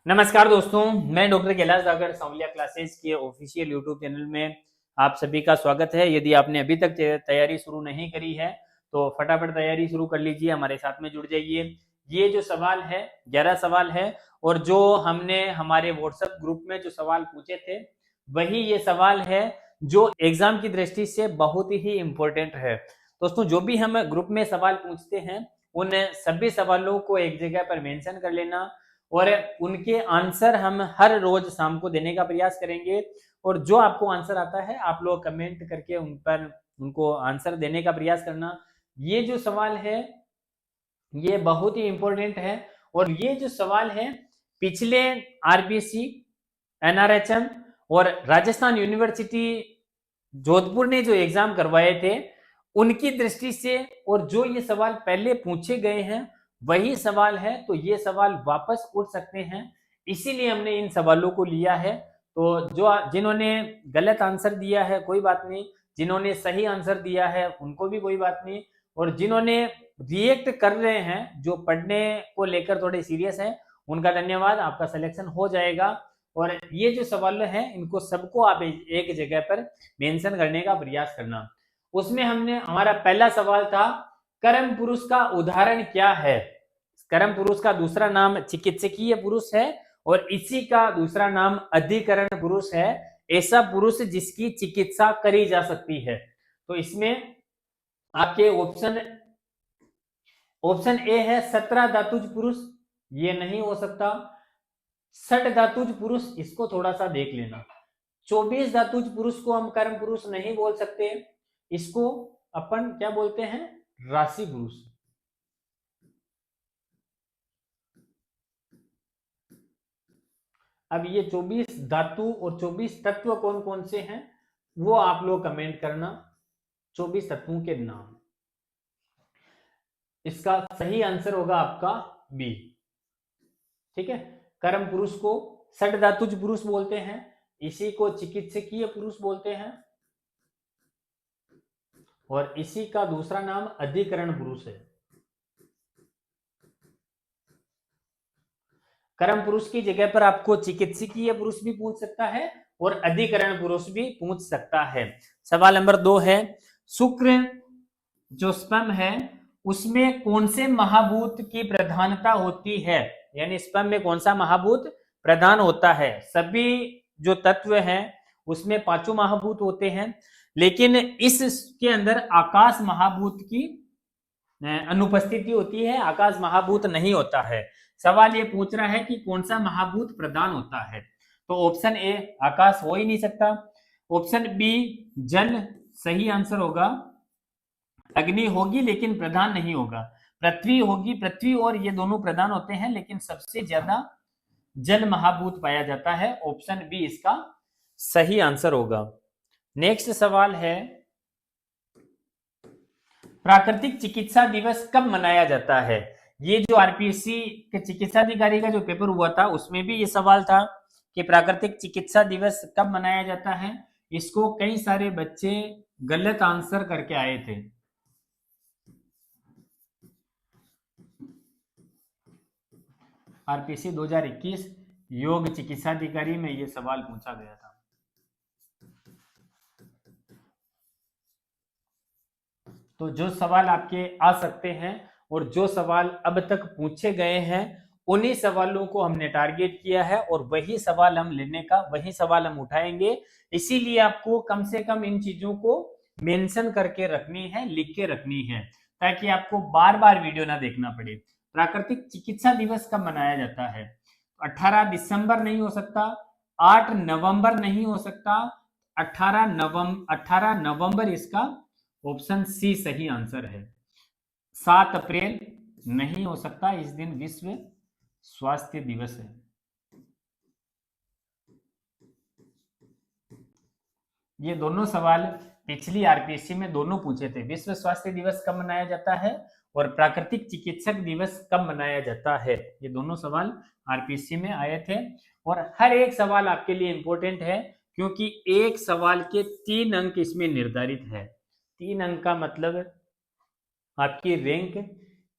नमस्कार दोस्तों, मैं डॉक्टर कैलाश दागर सांवलिया क्लासेस के ऑफिशियल यूट्यूब चैनल में आप सभी का स्वागत है। यदि आपने अभी तक तैयारी शुरू नहीं करी है तो फटाफट तैयारी शुरू कर लीजिए, हमारे साथ में जुड़ जाइए। ये जो सवाल है 11 सवाल है और जो हमने हमारे व्हाट्सएप ग्रुप में जो सवाल पूछे थे वही ये सवाल है जो एग्जाम की दृष्टि से बहुत ही इम्पोर्टेंट है। दोस्तों, जो भी हम ग्रुप में सवाल पूछते हैं उन सभी सवालों को एक जगह पर मेंशन कर लेना और उनके आंसर हम हर रोज शाम को देने का प्रयास करेंगे। और जो आपको आंसर आता है आप लोग कमेंट करके उन पर उनको आंसर देने का प्रयास करना। ये जो सवाल है ये बहुत ही इंपॉर्टेंट है और ये जो सवाल है पिछले आरपीएससी, एनआरएचएम और राजस्थान यूनिवर्सिटी जोधपुर ने जो एग्जाम करवाए थे उनकी दृष्टि से और जो ये सवाल पहले पूछे गए हैं वही सवाल है, तो ये सवाल वापस उठ सकते हैं, इसीलिए हमने इन सवालों को लिया है। तो जो जिन्होंने गलत आंसर दिया है कोई बात नहीं, जिन्होंने सही आंसर दिया है उनको भी कोई बात नहीं, और जिन्होंने रिएक्ट कर रहे हैं, जो पढ़ने को लेकर थोड़े सीरियस हैं, उनका धन्यवाद, आपका सिलेक्शन हो जाएगा। और ये जो सवाल है इनको सबको आप एक जगह पर मेंशन करने का प्रयास करना। उसमें हमने हमारा पहला सवाल था कर्म पुरुष का उदाहरण क्या है। कर्म पुरुष का दूसरा नाम चिकित्सकीय पुरुष है और इसी का दूसरा नाम अधिकरण पुरुष है, ऐसा पुरुष जिसकी चिकित्सा करी जा सकती है। तो इसमें आपके ऑप्शन ए है 17 धातुज पुरुष, ये नहीं हो सकता। 60 धातुज पुरुष, इसको थोड़ा सा देख लेना। 24 धातुज पुरुष को हम कर्म पुरुष नहीं बोल सकते, इसको अपन क्या बोलते हैं, राशि पुरुष। अब ये 24 धातु और 24 तत्व कौन कौन से हैं वो आप लोग कमेंट करना, 24 तत्वों के नाम। इसका सही आंसर होगा आपका बी। ठीक है, कर्म पुरुष को षड धातुज पुरुष बोलते हैं, इसी को चिकित्सकीय पुरुष बोलते हैं और इसी का दूसरा नाम अधिकरण पुरुष है। कर्म पुरुष की जगह पर आपको चिकित्सकीय पुरुष भी पूछ सकता है और अधिकरण पुरुष भी पूछ सकता है। सवाल नंबर 2 है शुक्र जो स्पर्म है उसमें कौन से महाभूत की प्रधानता होती है, यानी स्पर्म में कौन सा महाभूत प्रधान होता है। सभी जो तत्व हैं उसमें पांचों महाभूत होते हैं, लेकिन इसके अंदर आकाश महाभूत की अनुपस्थिति होती है, आकाश महाभूत नहीं होता है। सवाल ये पूछ रहा है कि कौन सा महाभूत प्रधान होता है, तो ऑप्शन ए आकाश हो ही नहीं सकता। ऑप्शन बी जल सही आंसर होगा, अग्नि होगी लेकिन प्रधान नहीं होगा। पृथ्वी होगी, पृथ्वी और ये दोनों प्रधान होते हैं लेकिन सबसे ज्यादा जल महाभूत पाया जाता है। ऑप्शन बी इसका सही आंसर होगा। नेक्स्ट सवाल है प्राकृतिक चिकित्सा दिवस कब मनाया जाता है। ये जो आरपीएससी के चिकित्सा अधिकारी का जो पेपर हुआ था उसमें भी ये सवाल था कि प्राकृतिक चिकित्सा दिवस कब मनाया जाता है। इसको कई सारे बच्चे गलत आंसर करके आए थे। आरपीएससी 2021 योग चिकित्सा अधिकारी में ये सवाल पूछा गया था। तो जो सवाल आपके आ सकते हैं और जो सवाल अब तक पूछे गए हैं उन्हीं सवालों को हमने टारगेट किया है और वही सवाल हम लेने का, वही सवाल हम उठाएंगे। इसीलिए आपको कम से कम इन चीजों को मेंशन करके रखनी है, लिख के रखनी है, ताकि आपको बार बार वीडियो ना देखना पड़े। प्राकृतिक चिकित्सा दिवस कब मनाया जाता है। 18 दिसंबर नहीं हो सकता, 8 नवंबर नहीं हो सकता, 18 नवंबर इसका ऑप्शन सी सही आंसर है। 7 अप्रैल नहीं हो सकता, इस दिन विश्व स्वास्थ्य दिवस है। ये दोनों सवाल पिछली आरपीएससी में दोनों पूछे थे, विश्व स्वास्थ्य दिवस कब मनाया जाता है और प्राकृतिक चिकित्सक दिवस कब मनाया जाता है। ये दोनों सवाल आरपीएससी में आए थे और हर एक सवाल आपके लिए इंपॉर्टेंट है क्योंकि एक सवाल के 3 अंक इसमें निर्धारित है। 3 अंक का मतलब आपकी रैंक,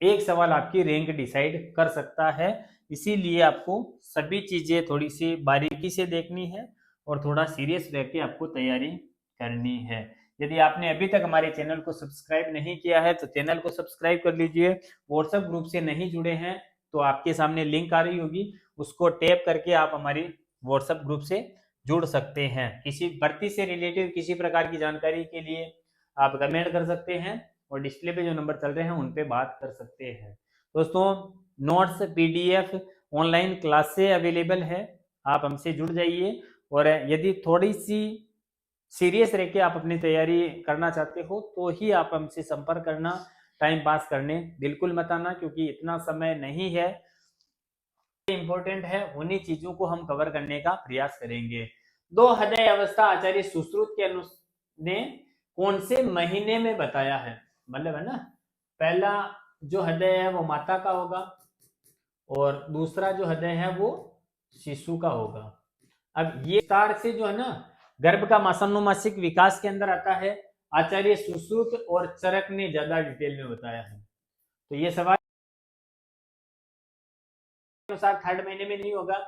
एक सवाल आपकी रैंक डिसाइड कर सकता है। इसीलिए आपको सभी चीजें थोड़ी सी बारीकी से देखनी है और थोड़ा सीरियस रह के आपको तैयारी करनी है। यदि आपने अभी तक हमारे चैनल को सब्सक्राइब नहीं किया है तो चैनल को सब्सक्राइब कर लीजिए। व्हाट्सएप ग्रुप से नहीं जुड़े हैं तो आपके सामने लिंक आ रही होगी, उसको टैप करके आप हमारी व्हाट्सएप ग्रुप से जुड़ सकते हैं। किसी भर्ती से रिलेटेड किसी प्रकार की जानकारी के लिए आप कमेंट कर सकते हैं और डिस्प्ले पे जो नंबर चल रहे हैं उन पे बात कर सकते हैं। दोस्तों, नोट्स, पीडीएफ, ऑनलाइन क्लासें अवेलेबल है, आप हमसे जुड़ जाइए। और यदि थोड़ी सी सीरियस रह के आप अपनी तैयारी करना चाहते हो तो ही आप हमसे संपर्क करना, टाइम पास करने बिल्कुल मत आना, क्योंकि इतना समय नहीं है। इंपॉर्टेंट है, उन्हीं चीजों को हम कवर करने का प्रयास करेंगे। दो हृदय अवस्था आचार्य सुश्रुत के ने कौन से महीने में बताया है, मतलब है ना, पहला जो हृदय है वो माता का होगा और दूसरा जो हृदय है वो शिशु का होगा। अब ये विस्तार से जो है ना गर्भ का मासानुमासिक विकास के अंदर आता है, आचार्य सुश्रुत और चरक ने ज्यादा डिटेल में बताया है। तो ये सवाल अनुसार थर्ड महीने में नहीं होगा,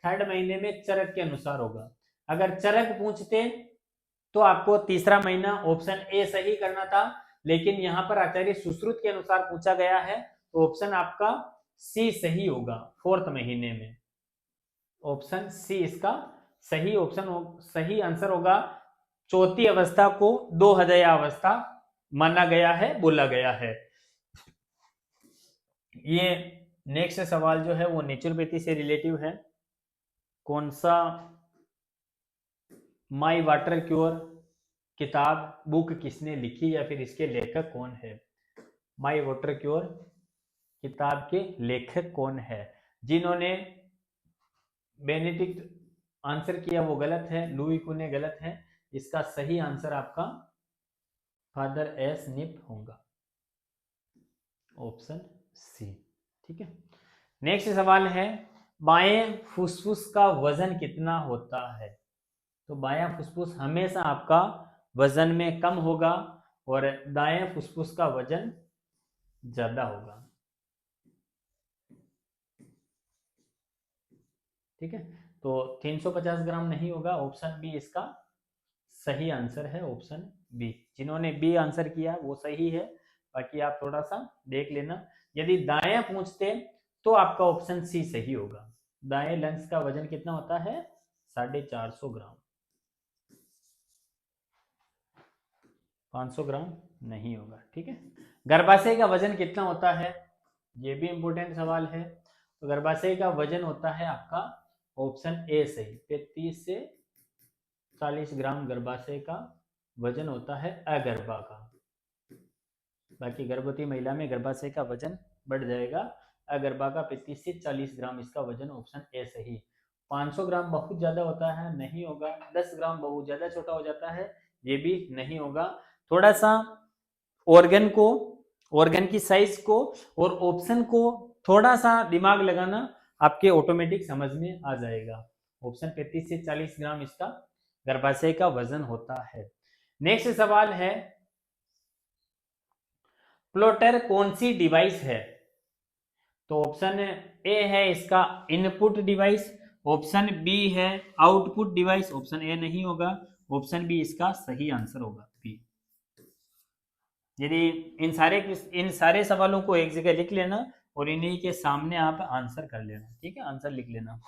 थर्ड महीने में चरक के अनुसार होगा। अगर चरक पूछते तो आपको तीसरा महीना ऑप्शन ए सही करना था, लेकिन यहाँ पर आचार्य सुश्रुत के अनुसार पूछा गया है तो ऑप्शन आपका सी सही होगा, फोर्थ महीने में। ऑप्शन सी इसका सही सही आंसर होगा। चौथी अवस्था को दो हृदय अवस्था माना गया है, बोला गया है। ये नेक्स्ट सवाल जो है वो नेचुरोपैथी से रिलेटिव है। कौन सा माई वाटर क्योर किताब बुक किसने लिखी या फिर इसके लेखक कौन है? माई वाटर क्योर किताब के लेखक कौन है? जिन्होंने बेनेडिक्ट आंसर किया वो गलत है, लुई कुने गलत है। इसका सही आंसर आपका फादर एस निप होगा, ऑप्शन सी। ठीक है, नेक्स्ट सवाल है, बाएं फुसफुस का वजन कितना होता है? तो बायां फुसफुस हमेशा आपका वजन में कम होगा और दाएं फुसफुस का वजन ज्यादा होगा। ठीक है, तो 350 ग्राम नहीं होगा, ऑप्शन बी इसका सही आंसर है, ऑप्शन बी। जिन्होंने बी आंसर किया वो सही है, बाकी आप थोड़ा सा देख लेना। यदि दाएं पूछते तो आपका ऑप्शन सी सही होगा। दाएं लंग्स का वजन कितना होता है? 450 ग्राम। 500 ग्राम नहीं होगा। ठीक है, गर्भाशय का वजन कितना होता है? ये भी इंपॉर्टेंट सवाल है। तो गर्भाशय का वजन होता है आपका ऑप्शन ए सही, 35 से 40 ग्राम गर्भाशय का वजन होता है अगर्भा का। बाकी गर्भवती महिला में गर्भाशय का वजन बढ़ जाएगा, अगर्भा का 35 से 40 ग्राम इसका वजन, ऑप्शन ए सही। 500 ग्राम बहुत ज्यादा होता है, नहीं होगा। 10 ग्राम बहुत ज्यादा छोटा हो जाता है, ये भी नहीं होगा। थोड़ा सा ऑर्गन की साइज को और ऑप्शन को थोड़ा सा दिमाग लगाना, आपके ऑटोमेटिक समझ में आ जाएगा। ऑप्शन 35 से 40 ग्राम इसका गर्भाशय का वजन होता है। नेक्स्ट सवाल है, प्लॉटर कौन सी डिवाइस है? तो ऑप्शन ए है इसका इनपुट डिवाइस, ऑप्शन बी है आउटपुट डिवाइस, ऑप्शन ए नहीं होगा, ऑप्शन बी इसका सही आंसर होगा, बी। यदि इन सारे सवालों को एक जगह लिख लेना और इन्हीं के सामने आप आंसर कर लेना। ठीक है, आंसर लिख लेना।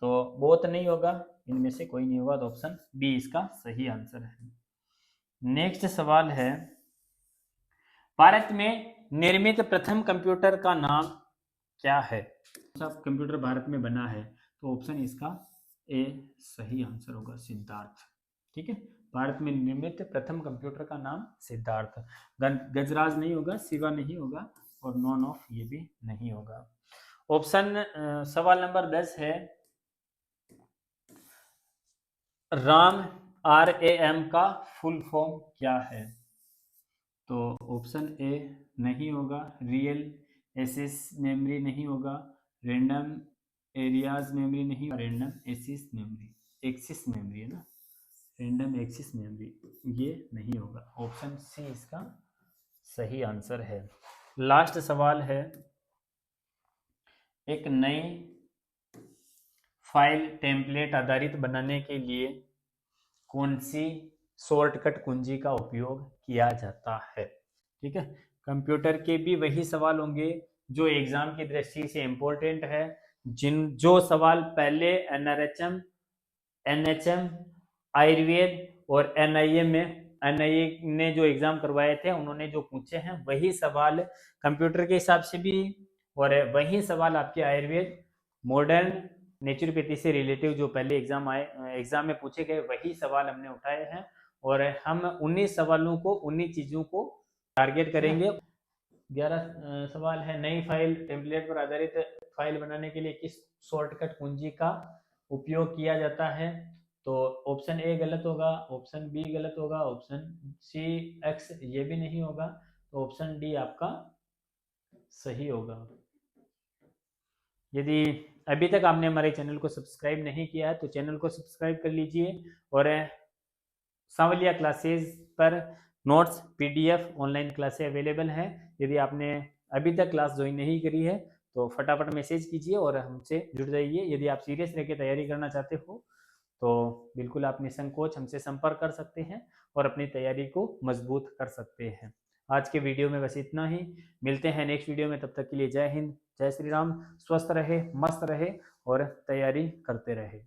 तो बहुत नहीं होगा, इनमें से कोई नहीं होगा, तो ऑप्शन बी इसका सही आंसर है। नेक्स्ट सवाल है, भारत में निर्मित प्रथम कंप्यूटर का नाम क्या है? सब कंप्यूटर भारत में बना है, तो ऑप्शन इसका ए सही आंसर होगा, सिद्धार्थ। ठीक है, भारत में निर्मित प्रथम कंप्यूटर का नाम सिद्धार्थ। गजराज नहीं होगा, शिवा नहीं होगा और नॉन ऑफ ये भी नहीं होगा। ऑप्शन सवाल नंबर 10 है, राम RAM का फुल फॉर्म क्या है? तो ऑप्शन ए नहीं होगा, रियल एक्सेस मेमोरी नहीं होगा, रैंडम एरियाज मेमोरी नहीं, रैंडम एक्सेस मेमोरी है ना, रैंडम एक्सेस मेमोरी, ये नहीं होगा। ऑप्शन सी इसका सही आंसर है। लास्ट सवाल है, एक नई फाइल टेम्पलेट आधारित बनाने के लिए कौन सी शॉर्टकट कुंजी का उपयोग किया जाता है। ठीक है, कंप्यूटर के भी वही सवाल होंगे जो एग्जाम की दृष्टि से इंपॉर्टेंट है, जो सवाल पहले एनआरएचएम, एनएचएम, आयुर्वेद और एनआईए ने जो एग्जाम करवाए थे उन्होंने जो पूछे हैं वही सवाल कंप्यूटर के हिसाब से भी, और वही सवाल आपके आयुर्वेद, मॉडर्न, नेचुरोपैथी से रिलेटिव जो पहले एग्जाम में पूछे गए वही सवाल हमने उठाए हैं, और हम 19 सवालों को 19 चीजों को टारगेट करेंगे। 11 सवाल है, नई फाइल टेम्पलेट पर आधारित फाइल बनाने के लिए किस शॉर्टकट कुंजी का उपयोग किया जाता है। तो ऑप्शन ए गलत होगा, ऑप्शन बी गलत होगा, ऑप्शन सी एक्स ये भी नहीं होगा, तो ऑप्शन डी आपका सही होगा। यदि अभी तक आपने हमारे चैनल को सब्सक्राइब नहीं किया है तो चैनल को सब्सक्राइब कर लीजिए, और सांवलिया क्लासेस पर notes, PDF, online classes available हैं। यदि आपने अभी तक क्लास ज्वाइन नहीं करी है तो फटाफट मैसेज कीजिए और हमसे जुड़ जाइए। यदि आप सीरियस रह के तैयारी करना चाहते हो तो बिल्कुल आप निसंकोच हमसे संपर्क कर सकते हैं और अपनी तैयारी को मजबूत कर सकते हैं। आज के वीडियो में बस इतना ही, मिलते हैं नेक्स्ट वीडियो में, तब तक के लिए जय हिंद, जय श्री राम, स्वस्थ रहे, मस्त रहे और तैयारी करते रहे।